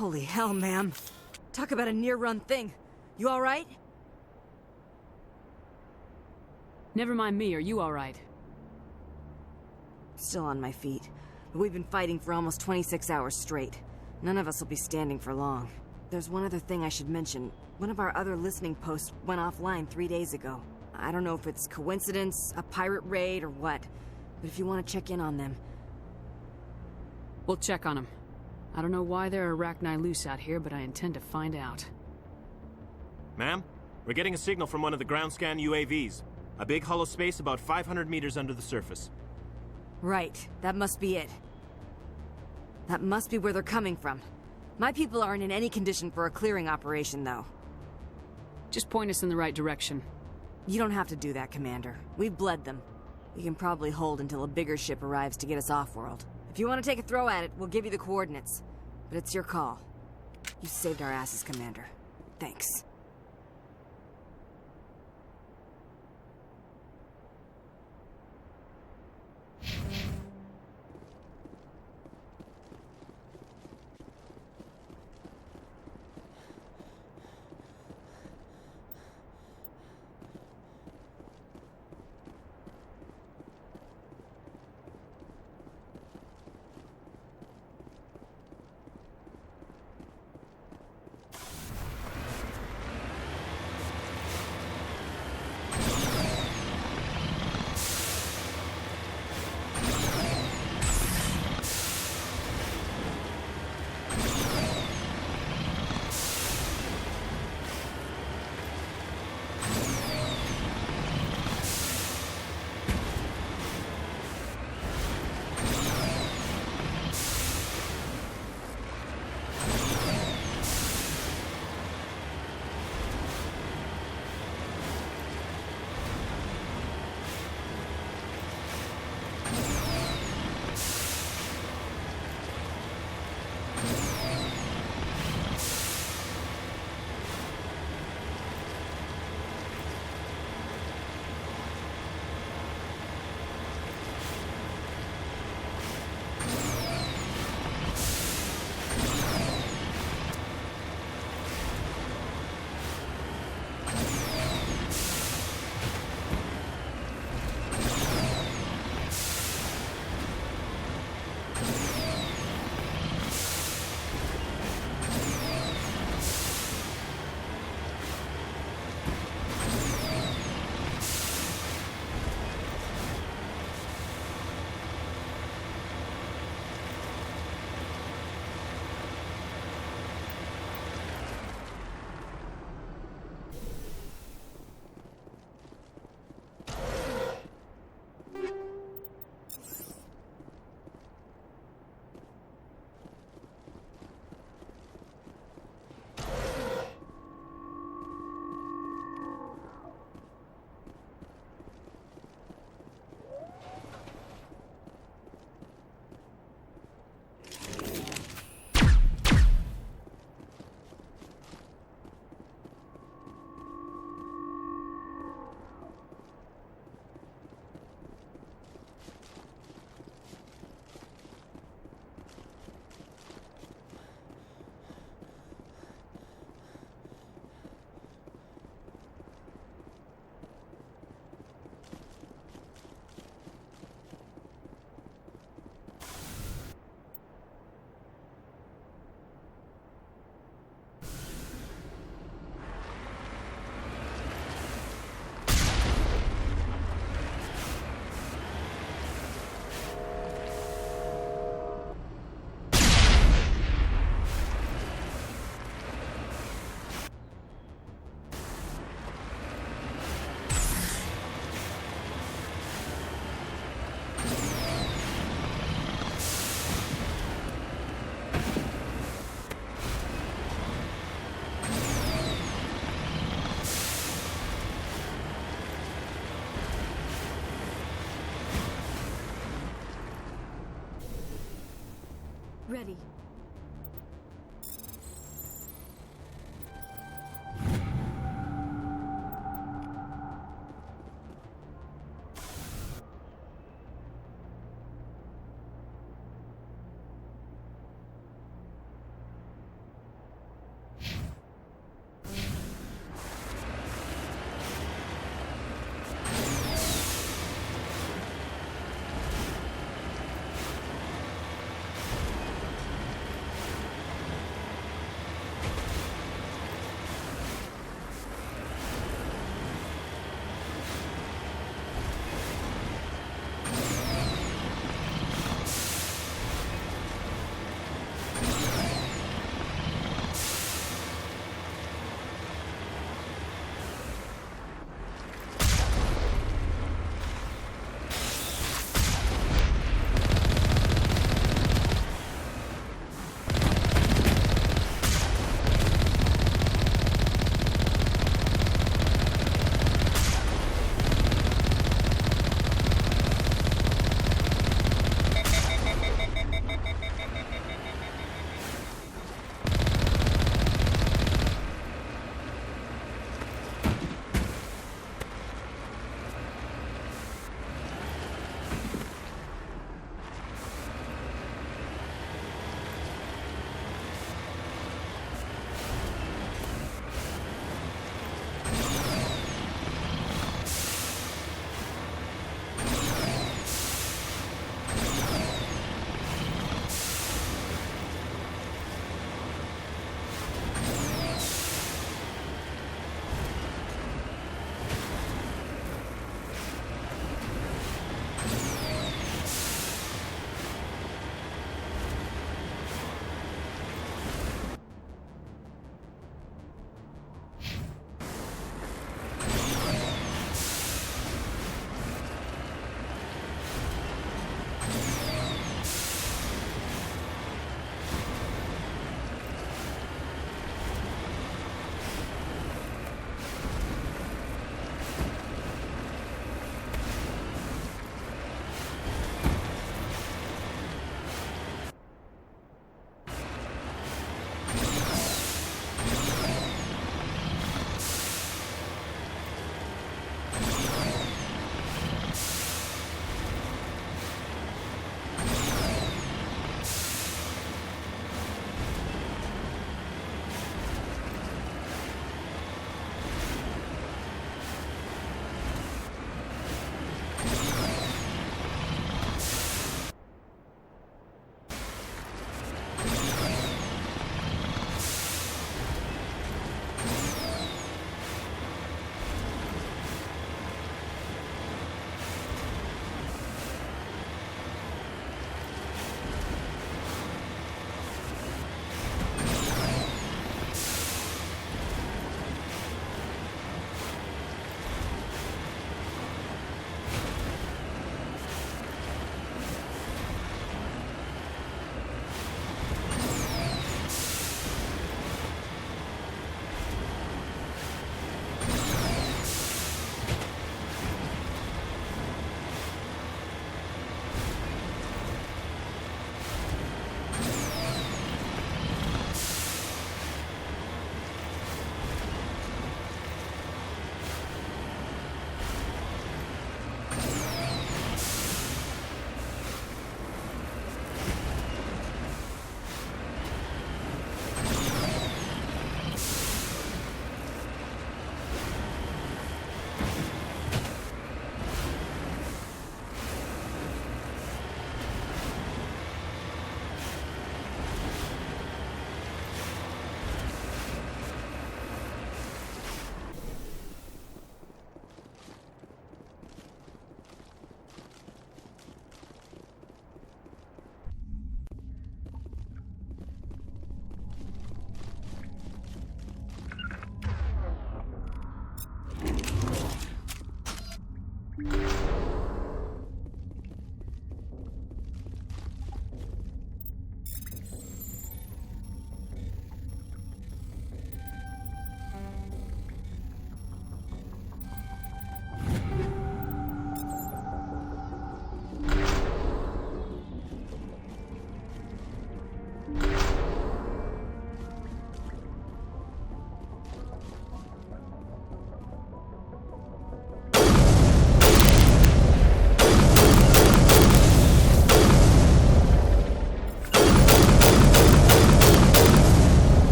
Holy hell, ma'am. Talk about a near-run thing. You alright? Never mind me, are you alright? Still on my feet. But we've been fighting for almost 26 hours straight. None of us will be standing for long. There's one other thing I should mention. One of our other listening posts went offline 3 days ago. I don't know if it's coincidence, a pirate raid, or what. But if you want to check in on them... We'll check on them. I don't know why there are RACHNI loose out here, but I intend to find out. Ma'am, we're getting a signal from one of the ground scan UAVs. A big hollow space about 500 meters under the surface. Right, that must be it. That must be where they're coming from. My people aren't in any condition for a clearing operation, though. Just point us in the right direction. You don't have to do that, Commander. We've bled them. We can probably hold until a bigger ship arrives to get us off-world. If you want to take a throw at it, we'll give you the coordinates. But it's your call. You saved our asses, Commander. Thanks. Ready.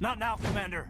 Not now, Commander.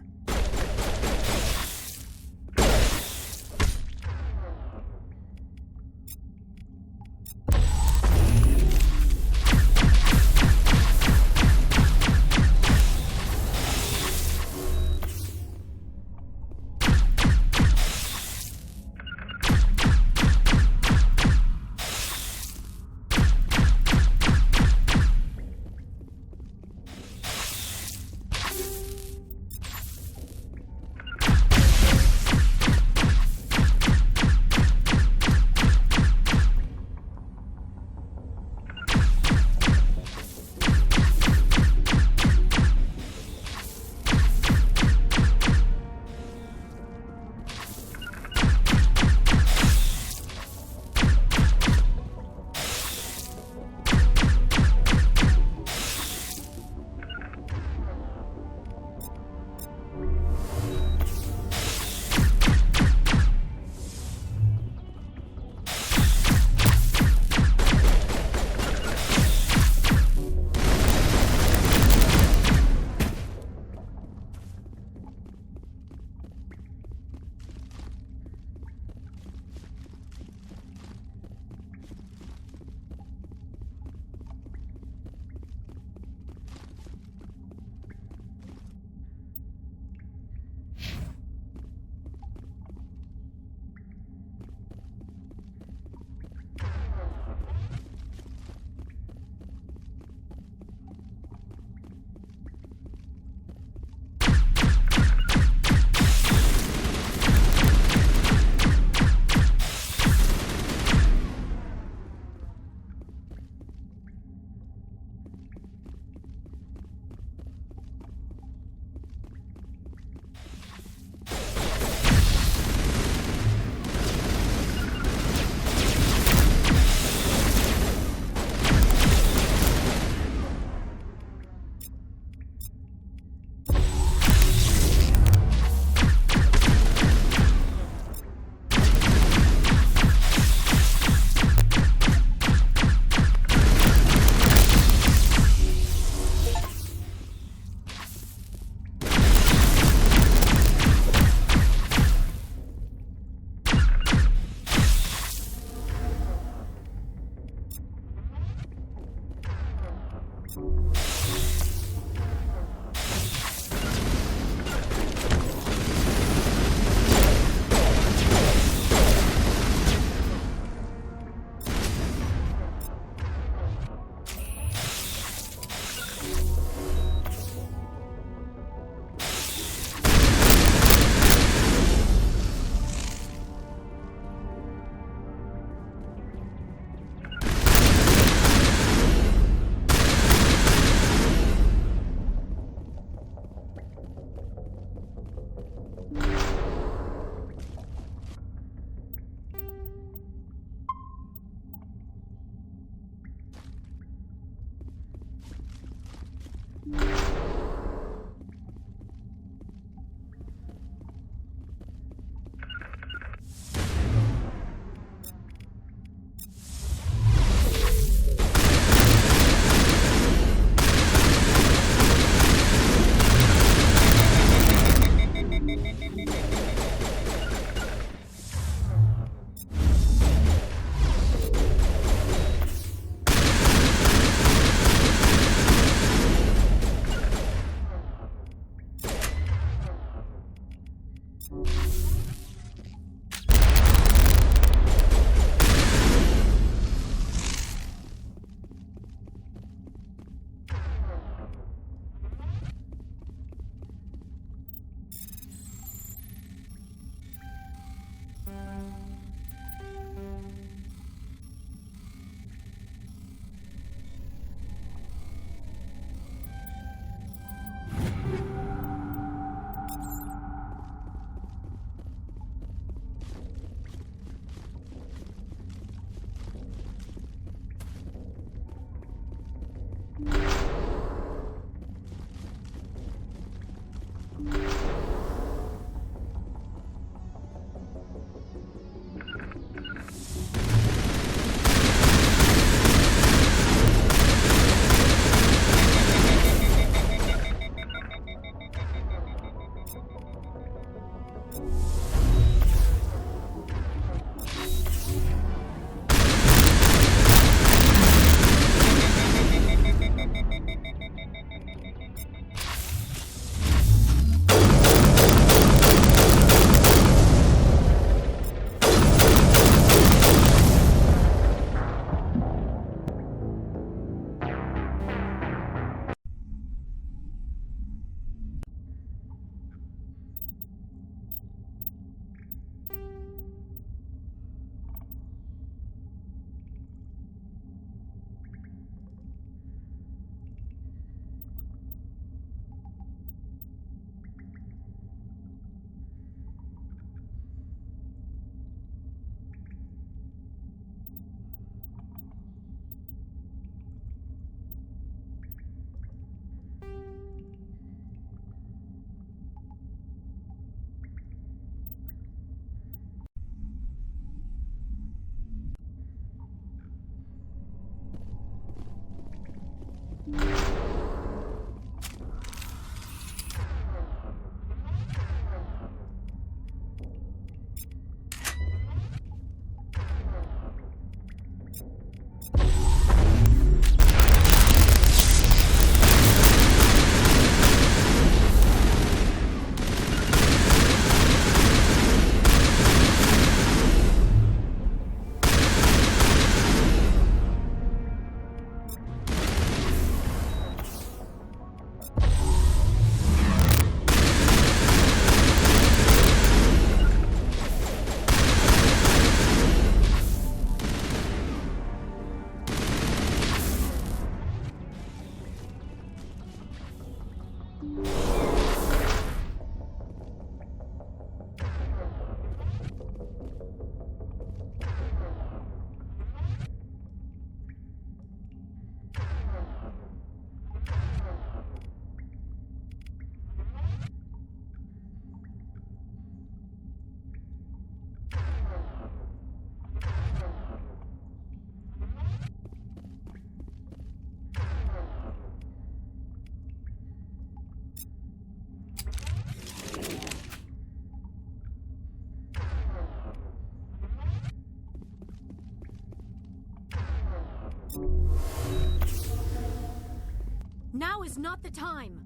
Now is not the time.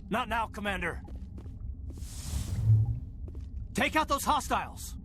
Not now, Commander. Take out those hostiles.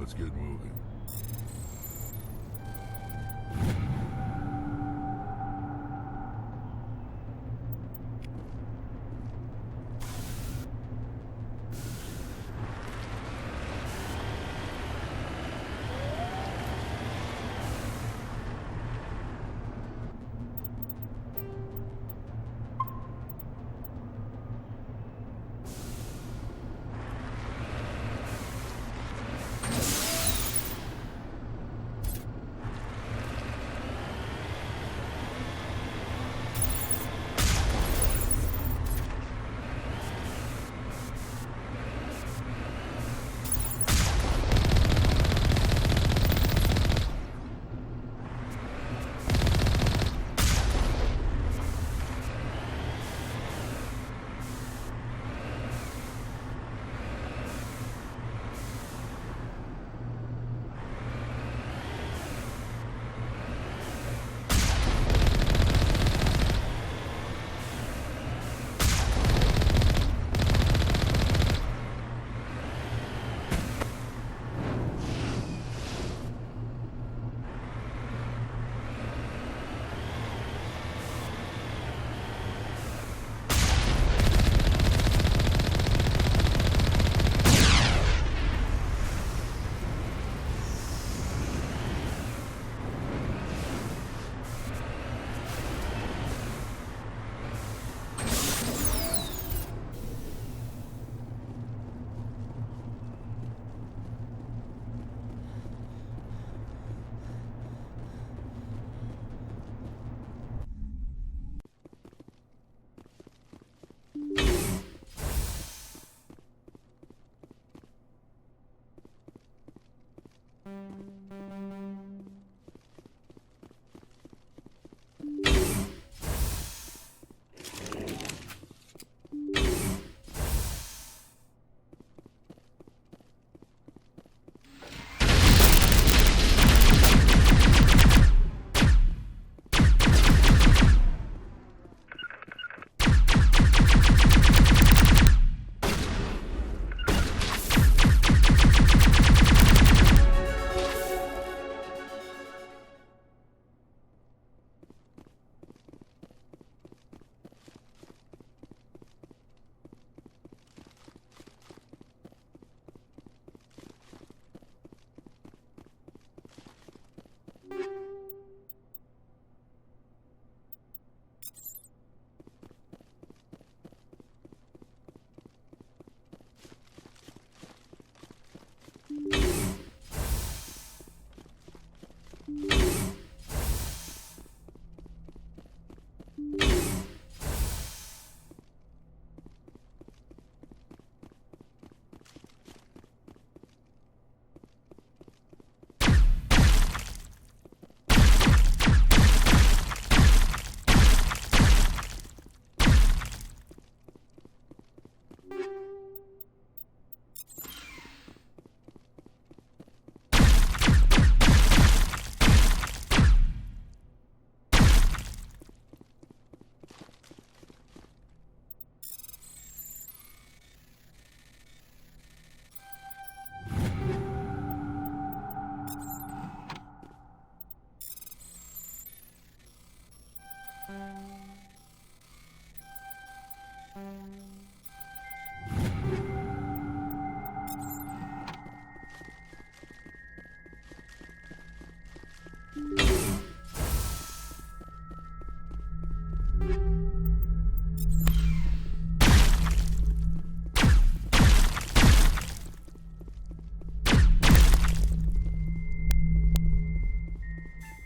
Let's get moving.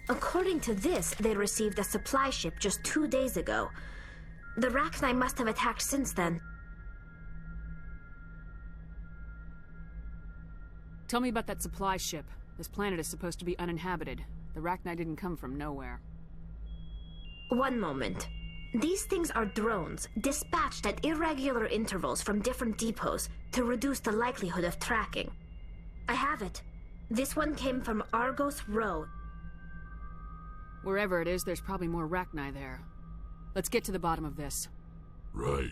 According to this, they received a supply ship just 2 days ago. The RACHNI must have attacked since then. Tell me about that supply ship. This planet is supposed to be uninhabited. The RACHNI didn't come from nowhere. One moment. These things are drones, dispatched at irregular intervals from different depots to reduce the likelihood of tracking. I have it. This one came from Argos Row. Wherever it is, there's probably more RACHNI there. Let's get to the bottom of this. Right.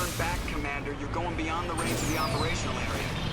Turn back, Commander. You're going beyond the range of the operational area.